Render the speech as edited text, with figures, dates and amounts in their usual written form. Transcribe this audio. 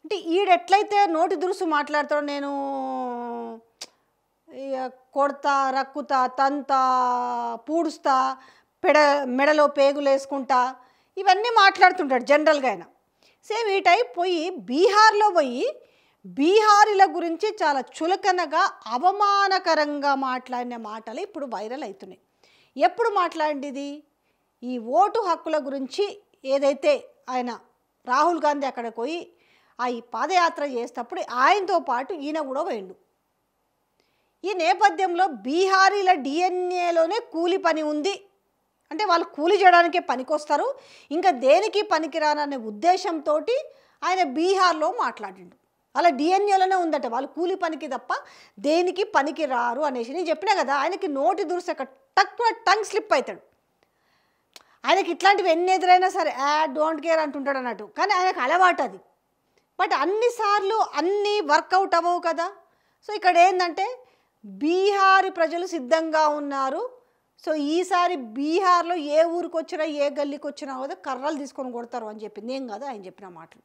అంటే ఈడెట్లయితే నోటి దురుసు మాట్లాడతాడో నేను ఇగ కొడతా, రక్కుతా, తంతా, పూడుస్తా, పెడ మెడలో పేగులేసుకుంటా ఇవన్నీ మాట్లాడుతుంటాడు జనరల్‌గా ఆయన. సేమ్ ఈ టైప్ పోయి బీహార్‌లో పోయి బీహారీల గురించి చాలా చులకనగా, అవమానకరంగా మాట్లాడిన మాటలు ఇప్పుడు వైరల్ అవుతున్నాయి. ఎప్పుడు మాట్లాడింది? ఈ ఓటు హక్కుల గురించి ఏదైతే ఆయన రాహుల్ గాంధీ అక్కడికి పోయి ఈ పాదయాత్ర చేసేటప్పుడు ఆయనతో పాటు ఈయన కూడా పోయిండు. ఈ నేపథ్యంలో బీహారీల డిఎన్ఏలోనే కూలి పని ఉంది, అంటే వాళ్ళు కూలి చేయడానికే పనికొస్తారు, ఇంకా దేనికి పనికిరాననే ఉద్దేశంతో ఆయన బీహార్లో మాట్లాడిండు. అలా డిఎన్ఏలోనే ఉందట, వాళ్ళు కూలి పనికి తప్ప దేనికి పనికి రారు అనేసి. నేను చెప్పినా కదా, ఆయనకి నోటి దురుసక టక్కున టంగ్ స్లిప్ అవుతాడు. ఆయనకి ఇట్లాంటివి ఎన్ని ఎదురైనా సరే డోంట్ కేర్ అంటుంటాడు అన్నట్టు, కానీ ఆయనకు అలవాటు అది. బట్ అన్నిసార్లు అన్నీ వర్కౌట్ అవ్వవు కదా. సో ఇక్కడ ఏంటంటే బీహారీ ప్రజలు సిద్ధంగా ఉన్నారు. సో ఈసారి బీహార్లో ఏ ఊరికి వచ్చినా ఏ గల్లీకి వచ్చినా కూడా కర్రలు తీసుకొని కొడతారు అని చెప్పింది. ఏం కాదు ఆయన చెప్పిన మాటలు.